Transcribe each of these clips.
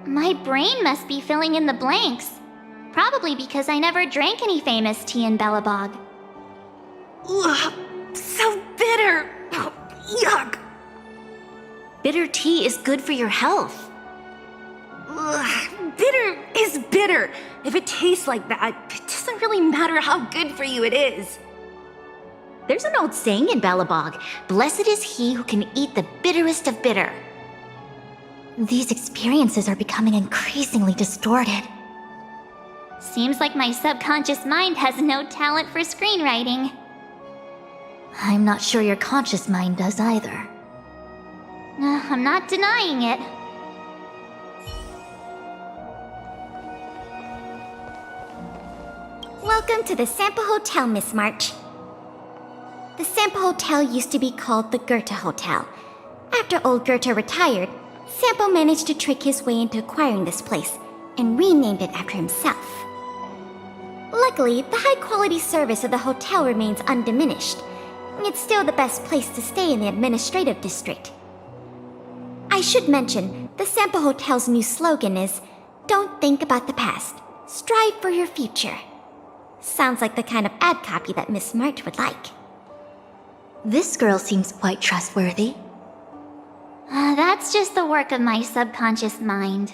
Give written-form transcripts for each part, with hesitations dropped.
My brain must be filling in the blanks. Probably because I never drank any famous tea in Belobog. Ugh, so bitter. Oh, yuck. Bitter tea is good for your health. Ugh, bitter is bitter. If it tastes like that, it doesn't really matter how good for you it is. There's an old saying in Belobog, blessed is he who can eat the bitterest of bitter. These experiences are becoming increasingly distorted. Seems like my subconscious mind has no talent for screenwriting. I'm not sure your conscious mind does either. I'm not denying it. Welcome to the Sampo Hotel, Miss March. The Sampo Hotel used to be called the Goethe Hotel. After old Goethe retired, Sampo managed to trick his way into acquiring this place and renamed it after himself. Luckily, the high-quality service of the hotel remains undiminished. It's still the best place to stay in the administrative district. I should mention, the Sampo Hotel's new slogan is, "Don't think about the past, strive for your future." Sounds like the kind of ad copy that Miss March would like. This girl seems quite trustworthy. That's just the work of my subconscious mind.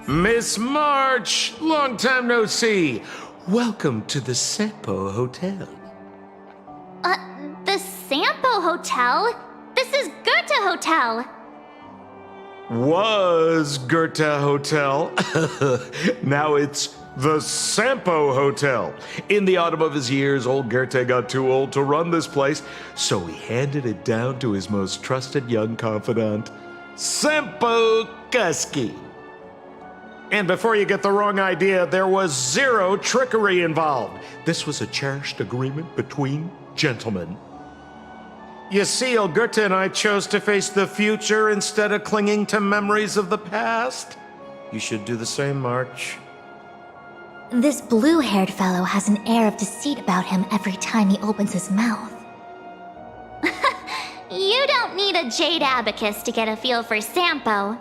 Miss March, long time no see. Welcome to the Sampo Hotel. The Sampo Hotel? This is Goethe Hotel! Was Goethe Hotel. Now it's the Sampo Hotel. In the autumn of his years, old Goethe got too old to run this place, so he handed it down to his most trusted young confidant, Sampo Kuski. And before you get the wrong idea, there was zero trickery involved. This was a cherished agreement between gentlemen. You see, old Goethe and I chose to face the future instead of clinging to memories of the past. You should do the same, March. This blue-haired fellow has an air of deceit about him every time he opens his mouth. You don't need a jade abacus to get a feel for Sampo.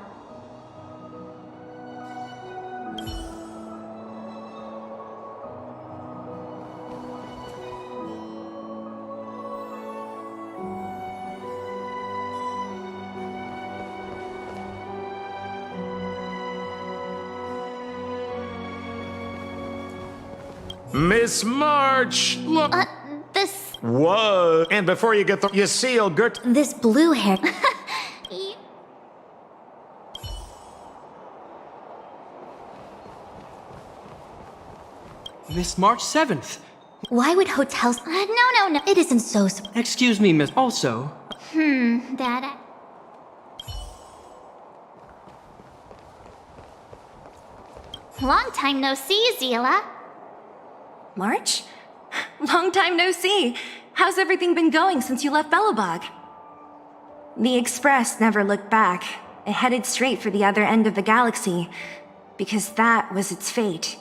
Miss March, look. This... What? And before you get the... You see, old Goethe... This blue-haired... Miss March 7th. Why would hotels... No. It isn't so... Excuse me, Miss... Also, That... Long time no see, Zila. March? Long time no see. How's everything been going since you left Belobog? The Express never looked back. It headed straight for the other end of the galaxy, because that was its fate.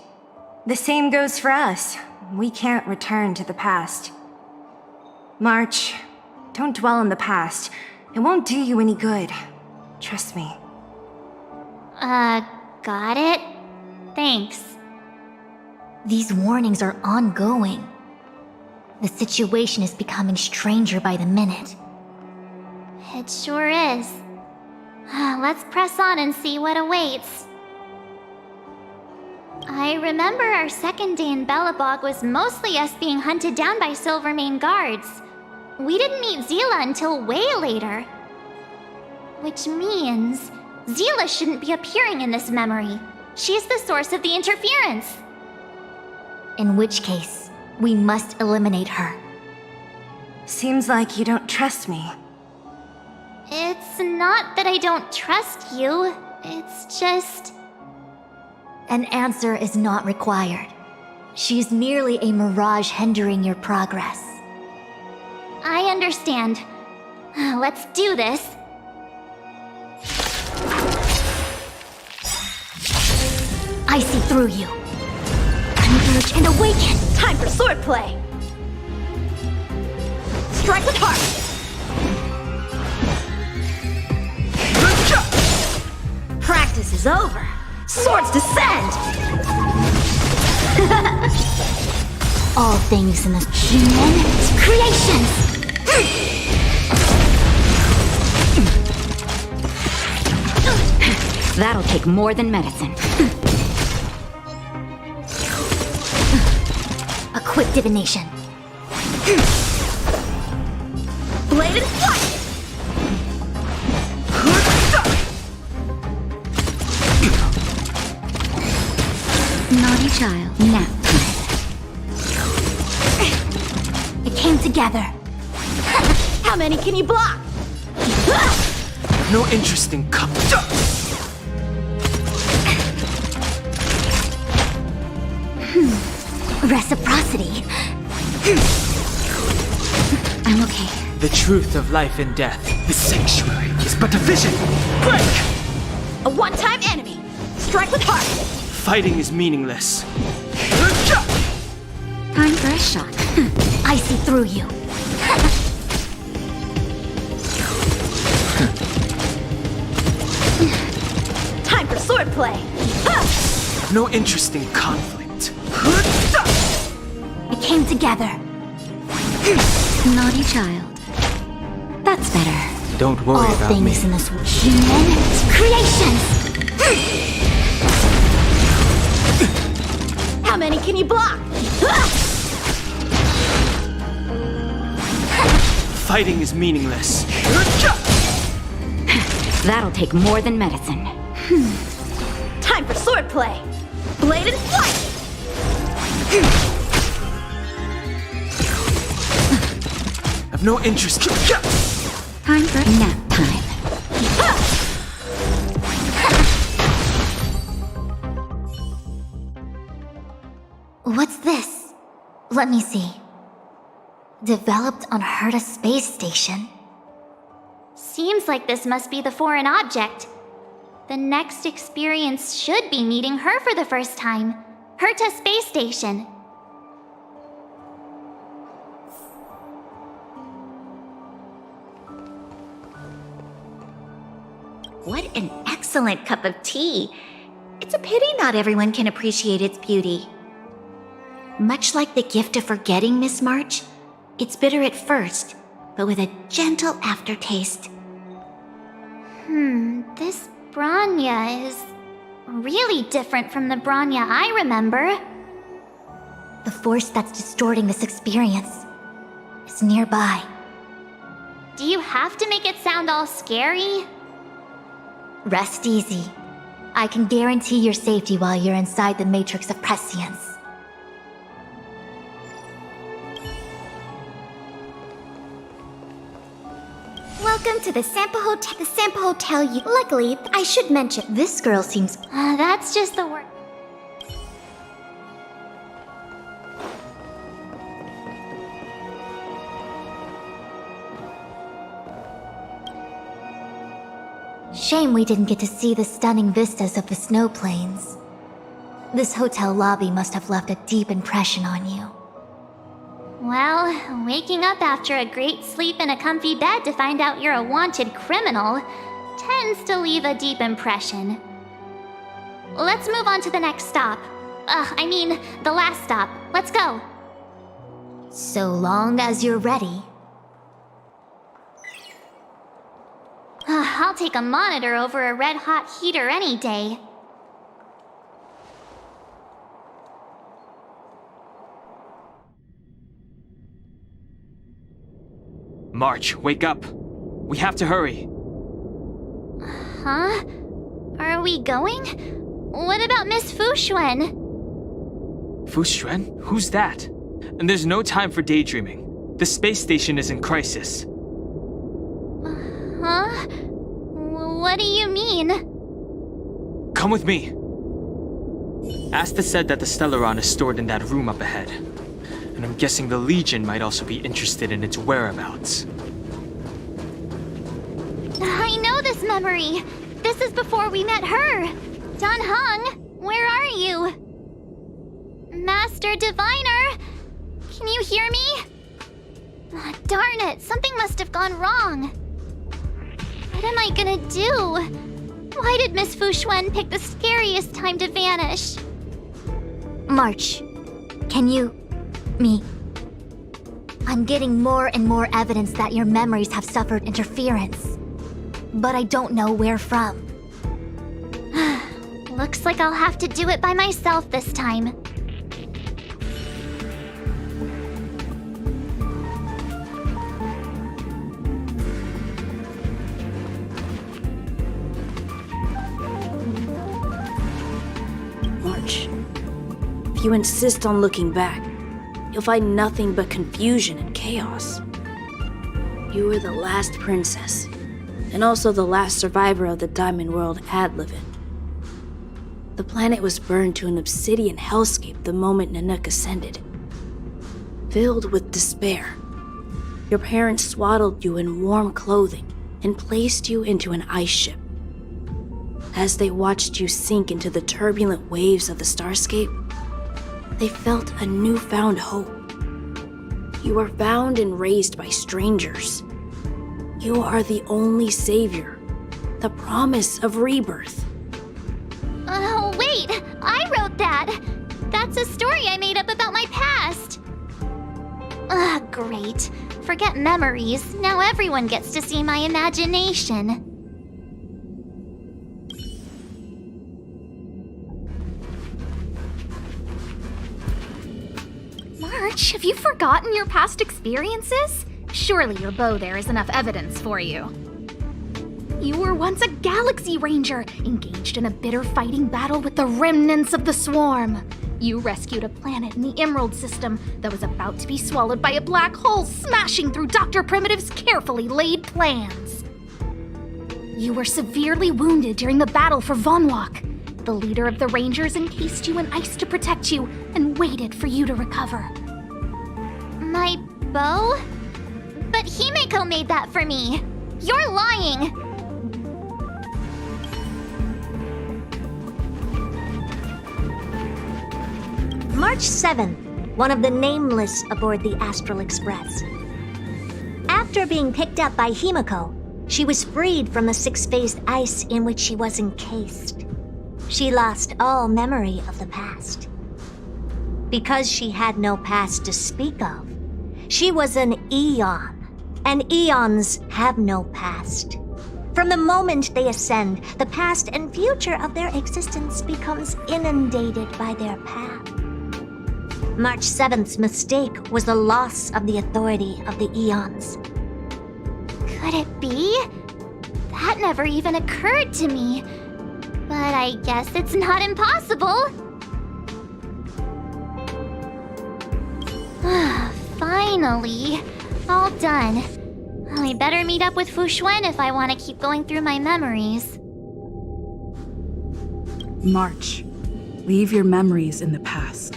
The same goes for us. We can't return to the past. March, don't dwell on the past. It won't do you any good. Trust me. Got it? Thanks. These warnings are ongoing. The situation is becoming stranger by the minute. It sure is. Let's press on and see what awaits. I remember our second day in Belobog was mostly us being hunted down by Silvermane guards. We didn't meet Zila until way later. Which means Zila shouldn't be appearing in this memory. She's the source of the interference. In which case, we must eliminate her. Seems like you don't trust me. It's not that I don't trust you. It's just... An answer is not required. She is merely a mirage hindering your progress. I understand. Let's do this. I see through you. Converge and awaken! Time for swordplay! Strike with heart! Practice is over! Swords descend! All things in this human creations! That'll take more than medicine. A quick divination. Bladed flight! Naughty child, nap time. It came together. How many can you block? No interest in Reciprocity. I'm okay. the truth of life and death. The sanctuary is but a vision. Break! A one-time enemy. Strike with heart. Fighting is meaningless. Time for a shot. I see through you. Time for swordplay. No interest in conflict. It came together. Naughty child. That's better. Don't worry All about me. things in this human creations. How many can you block? Fighting is meaningless. That'll take more than medicine. Time for swordplay. Bladed flight. I've no interest. Time for nap time. What's this? Let me see. Developed on Herta space station. Seems like this must be the foreign object. The next experience should be meeting her for the first time. Herta Space Station. What an excellent cup of tea. It's a pity not everyone can appreciate its beauty. Much like the gift of forgetting, Miss March, it's bitter at first, but with a gentle aftertaste. This Branya is really different from the Branya I remember. The force that's distorting this experience is nearby. Do you have to make it sound all scary? Rest easy. I can guarantee your safety while you're inside the matrix of prescience. Welcome to the Sampa Hotel. The Sampa Hotel. Luckily, I should mention. This girl seems... That's just the word. Shame we didn't get to see the stunning vistas of the snow plains. This hotel lobby must have left a deep impression on you. Well, waking up after a great sleep in a comfy bed to find out you're a wanted criminal tends to leave a deep impression. Let's move on to the next stop. The last stop. Let's go. So long as you're ready. I'll take a monitor over a red-hot heater any day. March, wake up. We have to hurry. Huh? Are we going? What about Miss Fuxuan? Fuxuan? Who's that? And there's no time for daydreaming. The space station is in crisis. Huh? What do you mean? Come with me. Asta said that the Stellaron is stored in that room up ahead. And I'm guessing the Legion might also be interested in its whereabouts. I know this memory. This is before we met her. Dun Hung, where are you? Master Diviner, you hear me? Ah, darn it, something must have gone wrong. What am I gonna do? Why did Miss Fushuen pick the scariest time to vanish? March, can you... me... I'm getting more and more evidence that your memories have suffered interference. But I don't know where from. Looks like I'll have to do it by myself this time. March, if you insist on looking back, you'll find nothing but confusion and chaos. You were the last princess, and also the last survivor of the Diamond World Adlevin. The planet was burned to an obsidian hellscape the moment Nanook ascended. Filled with despair, your parents swaddled you in warm clothing and placed you into an ice ship. As they watched you sink into the turbulent waves of the starscape, they felt a newfound hope. You were found and raised by strangers. You are the only savior, the promise of rebirth. Oh, wait! I wrote that! That's a story I made up about my past! Ugh, great. Forget memories. Now everyone gets to see my imagination. March, have you forgotten your past experiences? Surely your bow there is enough evidence for you. You were once a Galaxy Ranger, engaged in a bitter fighting battle with the remnants of the Swarm. You rescued a planet in the Emerald System that was about to be swallowed by a black hole, smashing through Dr. Primitive's carefully laid plans. You were severely wounded during the battle for Vonwalk. The leader of the Rangers encased you in ice to protect you and waited for you to recover. My bow? But Himeko made that for me. You're lying! March 7th, one of the nameless aboard the Astral Express. After being picked up by Himeko, she was freed from the six-phased ice in which she was encased. She lost all memory of the past. Because she had no past to speak of, she was an Eon, and Eons have no past. From the moment they ascend, the past and future of their existence becomes inundated by their path. March 7th's mistake was the loss of the authority of the Eons. Could it be? That never even occurred to me. But I guess it's not impossible. Finally. All done. I better meet up with Fushuen if I want to keep going through my memories. March, leave your memories in the past.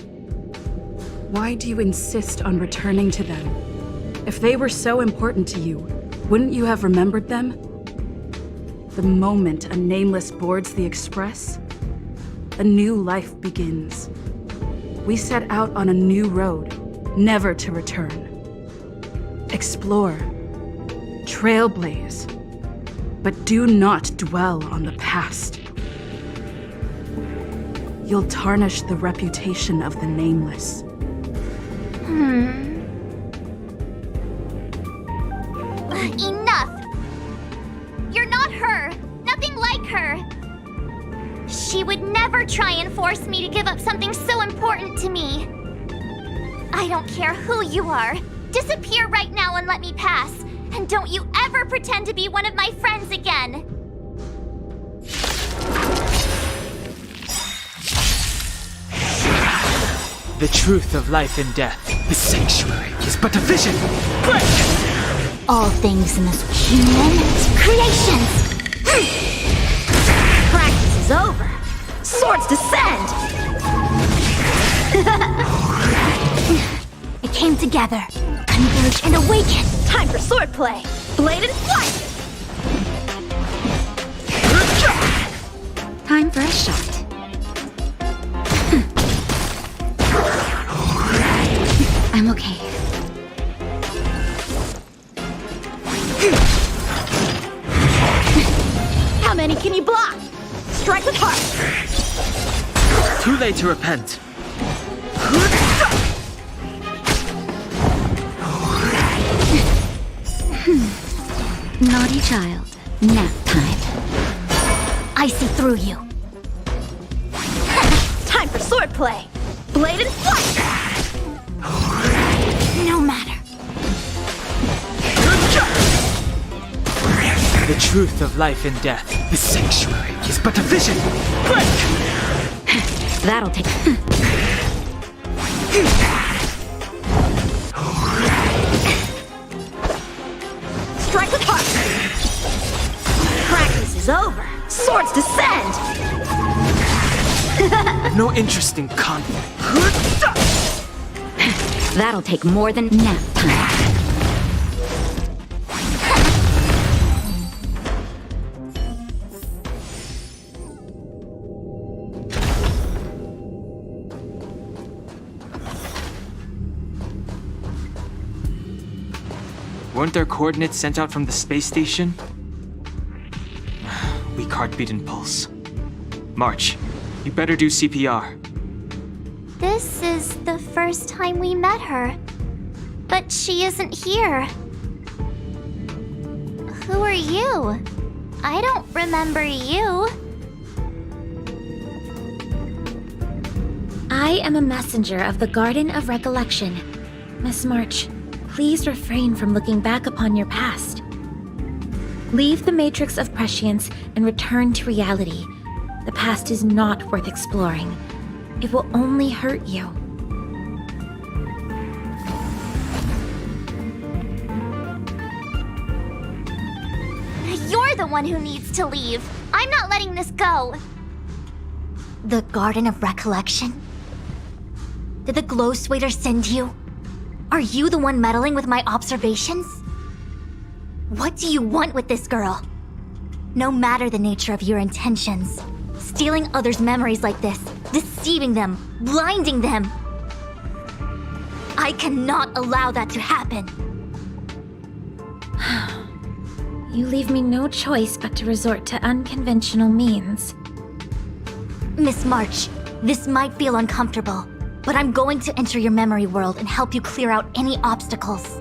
Why do you insist on returning to them? If they were so important to you, wouldn't you have remembered them? The moment a nameless boards the Express, a new life begins. We set out on a new road, never to return. Explore, trailblaze, but do not dwell on the past. You'll tarnish the reputation of the nameless. Enough! You're not her! Nothing like her! She would never try and force me to give up something so important to me. I don't care who you are. Disappear right now and let me pass. And don't you ever pretend to be one of my friends again. The truth of life and death. The sanctuary is but a vision. Break! All things in this human creations. Practice is over. Swords descend. It came together. Converge and awaken. Time for swordplay. Blade and flight. Time for a shot. I'm Okay. How many can you block? Strike with heart! Too late to repent. Naughty child. Nap time. I see through you. Time for swordplay! Blade and flight! No matter. The truth of life and death. The sanctuary is but a vision. Break! That'll take. Strike with heart! Practice is over! Swords descend! I've no interest in conflict. That'll take more than nap time. Weren't there coordinates sent out from the space station? Weak heartbeat and pulse. March, you better do CPR. This is the first time we met her. But she isn't here. Who are you? I don't remember you. I am a messenger of the Garden of Recollection. Miss March, please refrain from looking back upon your past. Leave the matrix of prescience and return to reality. The past is not worth exploring. It will only hurt you. You're the one who needs to leave. I'm not letting this go. The Garden of Recollection? Did the glow swader send you? Are you the one meddling with my observations? What do you want with this girl? No matter the nature of your intentions, stealing others' memories like this, deceiving them, blinding them. I cannot allow that to happen. You leave me no choice but to resort to unconventional means. Miss March, this might feel uncomfortable, but I'm going to enter your memory world and help you clear out any obstacles.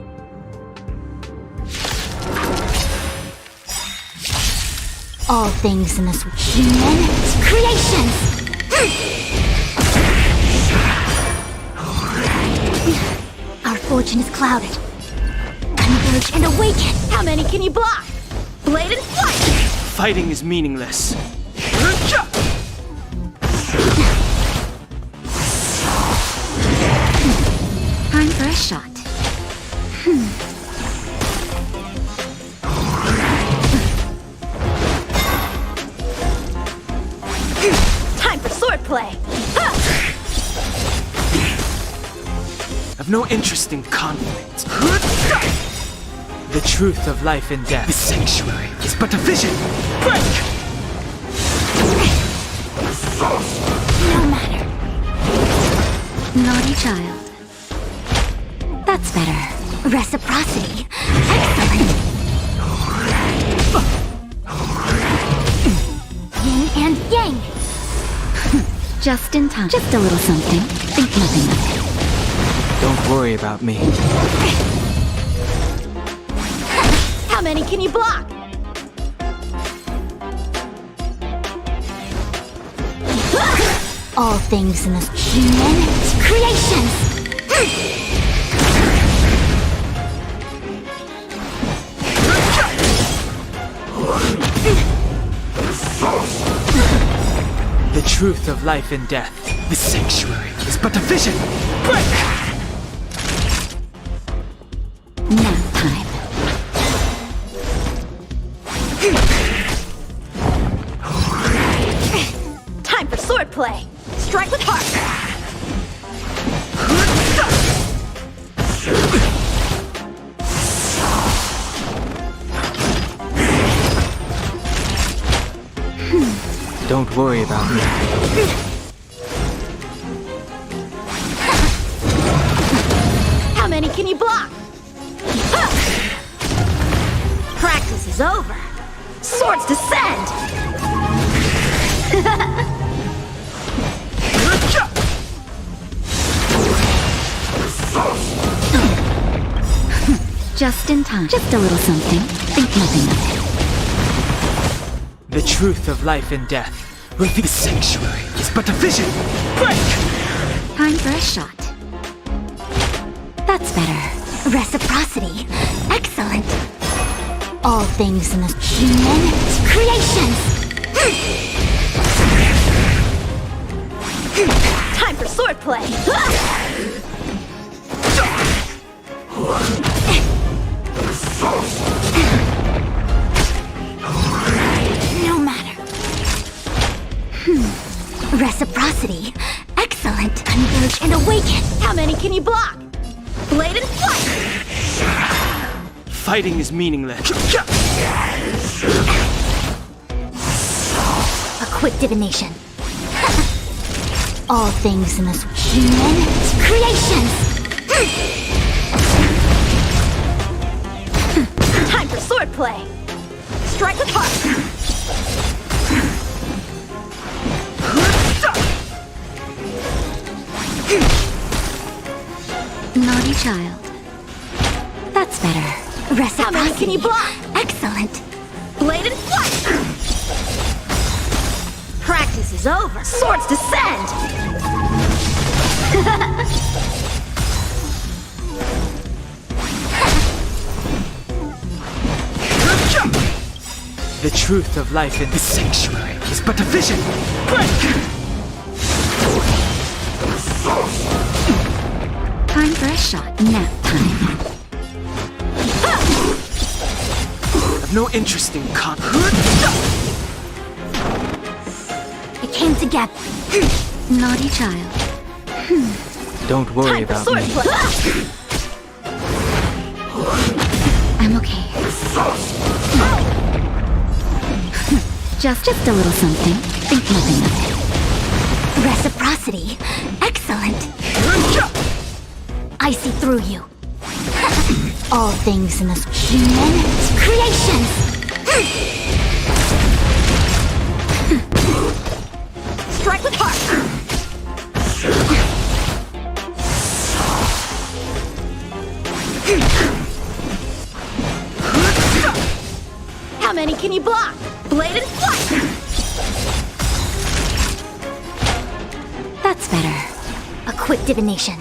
All things in this human creations! Our fortune is clouded. Converge and awaken! How many can you block? Blade and flight! Fighting is meaningless. Time for a shot. Time for swordplay! I've no interest in conflict. The truth of life and death. The sanctuary is but a vision. Break! No matter. Naughty child. That's better. Reciprocity. Excellent. Yin and yang. Just in time. Just a little something. Think nothing of it. Don't worry about me. How many can you block? All things in this human creations. The truth of life and death. The sanctuary is but a vision. Break! Nap time. Time for swordplay! Strike with heart! Don't worry about me. How can you block? Practice is over. Swords descend! Just in time. Just a little something. Think nothing of it. The truth of life and death. The sanctuary is but a vision. Break! Time for a shot. That's better. Reciprocity. Excellent. All things in this human creations. Time for swordplay! No matter. Reciprocity. Excellent. Converge and awaken. How many can you block? Blade and flight! Fighting is meaningless. A quick divination. All things in this human creations. Time for swordplay! Strike with heart! Naughty child. That's better. Reciprocity. How many can you block? Excellent. Blade and flight! Practice is over. Swords descend! The truth of life in the sanctuary is but a vision. Break! Time for a shot. Nap time. I've no interest in It came together. Naughty child. Don't worry Time for about me. swordplay! I'm okay. Just a little something. Think nothing of it. Reciprocity. Excellent. I see through you. All things in this human creations. Strike with heart! How many can you block? Blade and flight! That's better. A quick divination.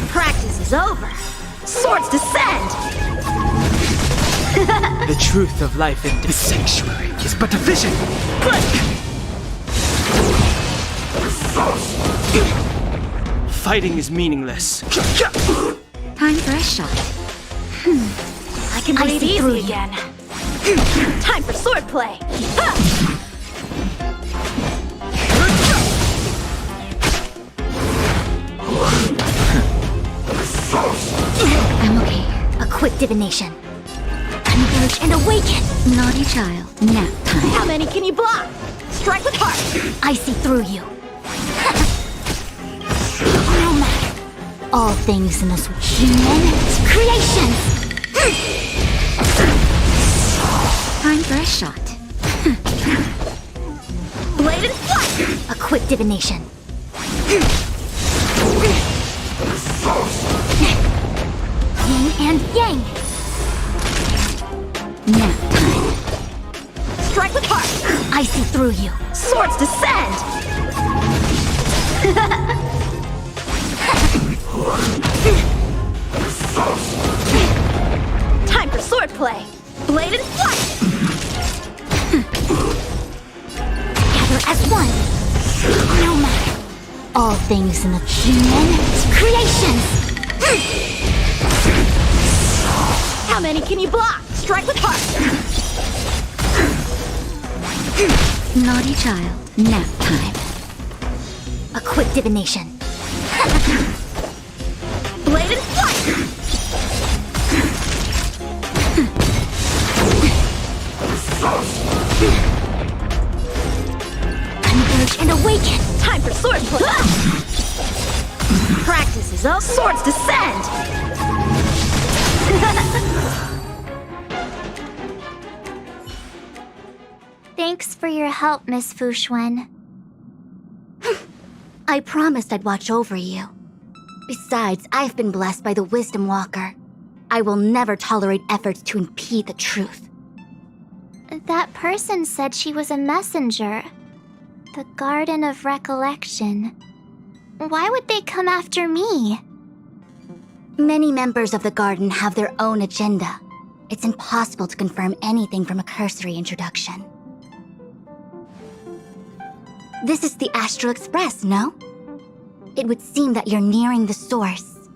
Practice is over. Swords descend! The truth of life in the sanctuary is but a vision. Break! Fighting is meaningless. Time for a shot. I can I breathe see through easy you. again. Time for swordplay! I'm okay. A quick divination. Converge and awaken. Naughty child. Nap time. How many can you block? Strike with heart! I see through you. No matter. All things in this human creations. Time for a shot. Blade and flight! A quick divination. Yin and yang. Nap time. Strike with heart! I see through you. Swords descend! Time for swordplay! Blade and flight! Together as one. No matter. All things in the human creations. How many can you block? Strike with heart! Naughty child. Nap time. A quick divination. Blade and flight! Converge and awaken. Time for swordplay! Practice is up. Swords descend! Thanks for your help, Miss Fushuen. I promised I'd watch over you. Besides, I've been blessed by the Wisdom Walker. I will never tolerate efforts to impede the truth. That person said she was a messenger. The Garden of Recollection. Why would they come after me? Many members of the Garden have their own agenda. It's impossible to confirm anything from a cursory introduction. This is the Astral Express, no? It would seem that you're nearing the source.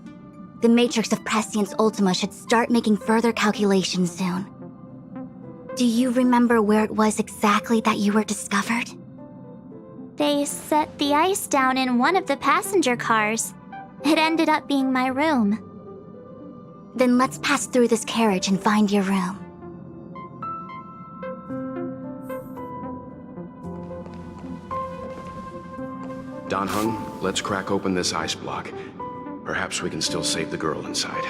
The Matrix of Prescience Ultima should start making further calculations soon. Do you remember where it was exactly that you were discovered? They set the ice down in one of the passenger cars. It ended up being my room. Then let's pass through this carriage and find your room. Don Hung, let's crack open this ice block. Perhaps we can still save the girl inside.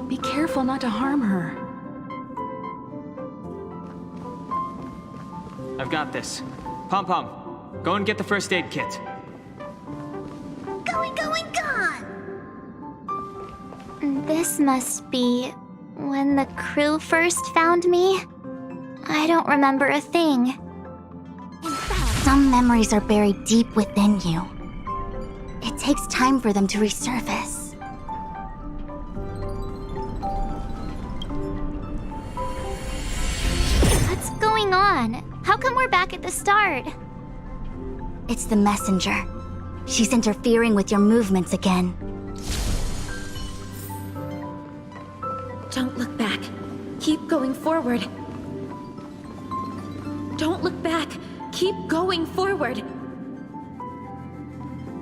Be careful not to harm her. I've got this. Pom Pom, go and get the first aid kit. Going, gone! This must be when the crew first found me. I don't remember a thing. Some memories are buried deep within you. It takes time for them to resurface. What's going on? How come we're back at the start? It's the messenger. She's interfering with your movements again. Don't look back. Keep going forward. Don't look back. Keep going forward.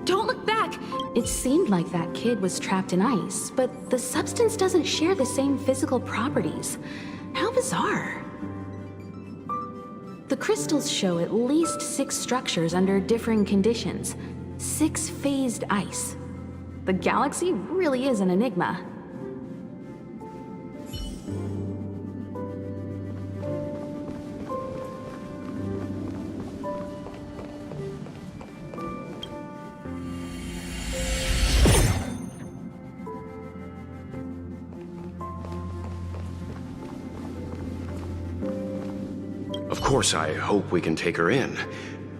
Don't look back. It seemed like that kid was trapped in ice, but the substance doesn't share the same physical properties. How bizarre. The crystals show at least 6 structures under differing conditions. 6 phased ice. The galaxy really is an enigma. Of course, I hope we can take her in.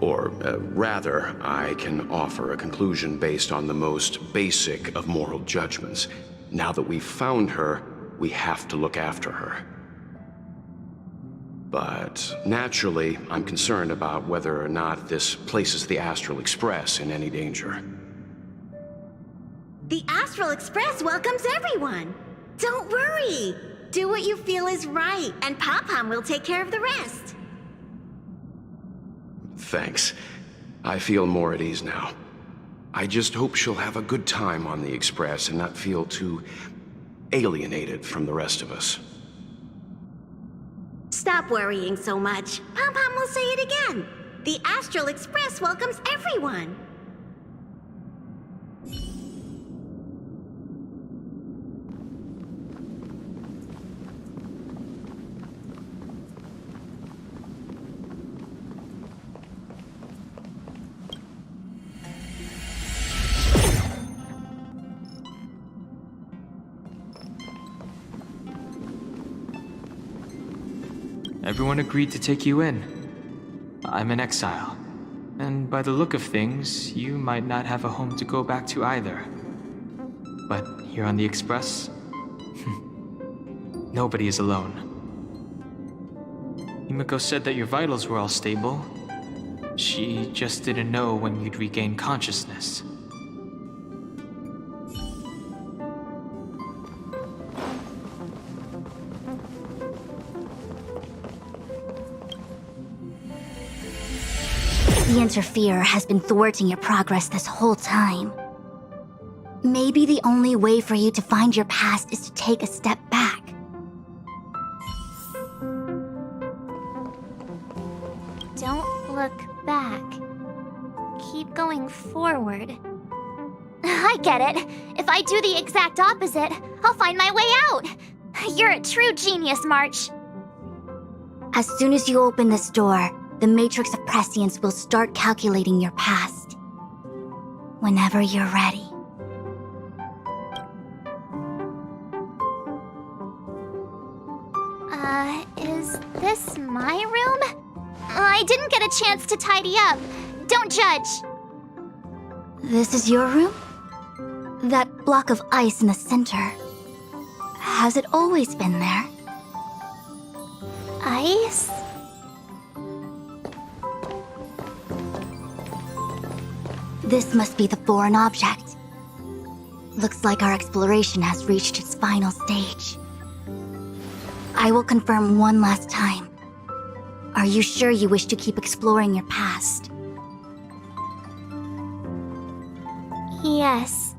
Or, rather, I can offer a conclusion based on the most basic of moral judgments. Now that we've found her, we have to look after her. But naturally, I'm concerned about whether or not this places the Astral Express in any danger. The Astral Express welcomes everyone. Don't worry. Do what you feel is right, and Pop-Pom will take care of the rest. Thanks. I feel more at ease now. I just hope she'll have a good time on the Express and not feel too alienated from the rest of us. Stop worrying so much. Pom-Pom will say it again. The Astral Express welcomes everyone. Everyone agreed to take you in. I'm in exile. And by the look of things, you might not have a home to go back to either. But here on the Express, nobody is alone. Himiko said that your vitals were all stable. She just didn't know when you'd regain consciousness. The Interferer has been thwarting your progress this whole time. Maybe the only way for you to find your past is to take a step back. Don't look back. Keep going forward. I get it. If I do the exact opposite, I'll find my way out. You're a true genius, March. As soon as you open this door, the Matrix of Prescience will start calculating your past. Whenever you're ready. Is this my room? I didn't get a chance to tidy up. Don't judge. This is your room? That block of ice in the center. Has it always been there? Ice? This must be the foreign object. Looks like our exploration has reached its final stage. I will confirm one last time. Are you sure you wish to keep exploring your past? Yes.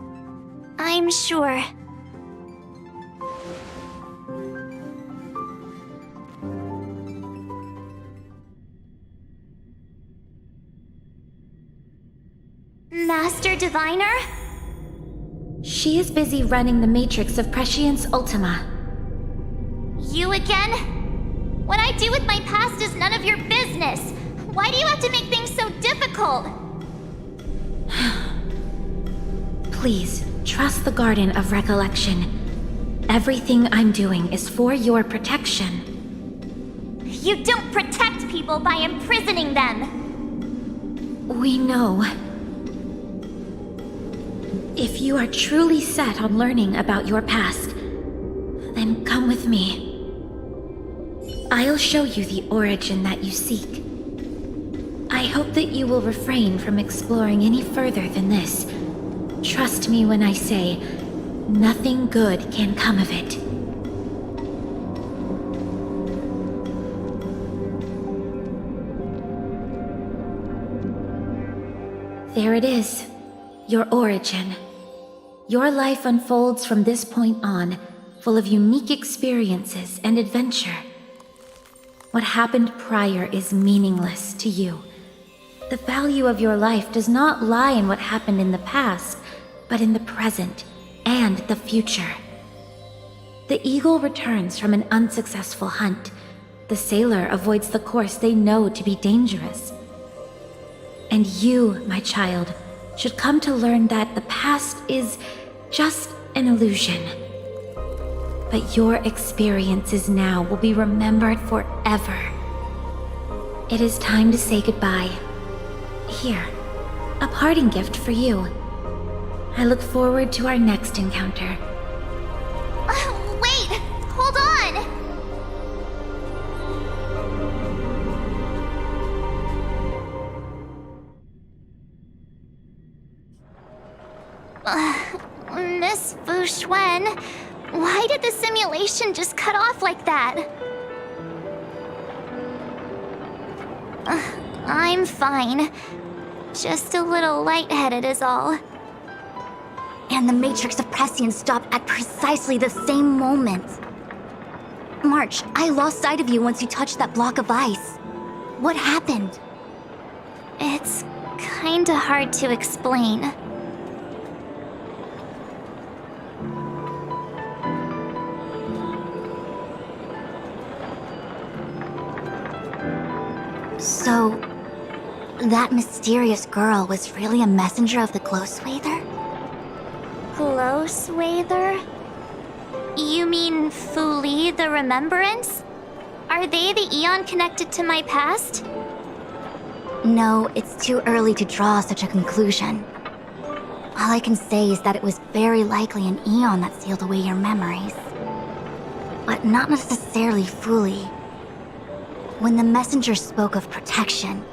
I'm sure. Master Diviner? She is busy running the Matrix of Prescience Ultima. You again? What I do with my past is none of your business. Why do you have to make things so difficult? Please, trust the Garden of Recollection. Everything I'm doing is for your protection. You don't protect people by imprisoning them. We know. If you are truly set on learning about your past, then come with me. I'll show you the origin that you seek. I hope that you will refrain from exploring any further than this. Trust me when I say, nothing good can come of it. There it is, your origin. Your life unfolds from this point on, full of unique experiences and adventure. What happened prior is meaningless to you. The value of your life does not lie in what happened in the past, but in the present and the future. The eagle returns from an unsuccessful hunt. The sailor avoids the course they know to be dangerous. And you, my child, should come to learn that the past is just an illusion. But your experiences now will be remembered forever. It is time to say goodbye. Here, a parting gift for you. I look forward to our next encounter. Wait! Hold on! Miss Fu Xuan, why did the simulation just cut off like that? I'm fine. Just a little lightheaded is all. And the Matrix of Prescience stopped at precisely the same moment. March, I lost sight of you once you touched that block of ice. What happened? It's kinda hard to explain. So, that mysterious girl was really a messenger of the Glow Swather? Glow Swather? You mean Fu Li, the Remembrance? Are they the Eon connected to my past? No, it's too early to draw such a conclusion. All I can say is that it was very likely an Eon that sealed away your memories. But not necessarily Fu Li. When the messenger spoke of protection,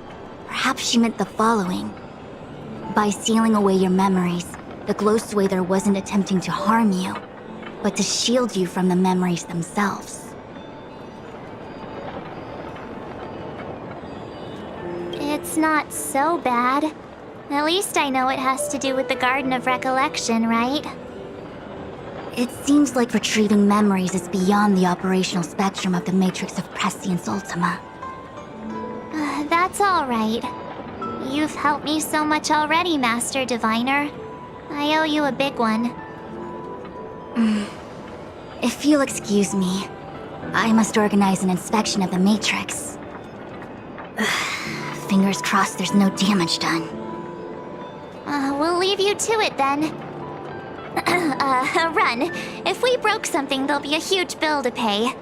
perhaps she meant the following. By sealing away your memories, the Glow Swather wasn't attempting to harm you, but to shield you from the memories themselves. It's not so bad. At least I know it has to do with the Garden of Recollection, right? It seems like retrieving memories is beyond the operational spectrum of the Matrix of Prescience Ultima. That's all right. You've helped me so much already, Master Diviner. I owe you a big one. If you'll excuse me, I must organize an inspection of the Matrix. Fingers crossed there's no damage done. We'll leave you to it then. Run. If we broke something, there'll be a huge bill to pay.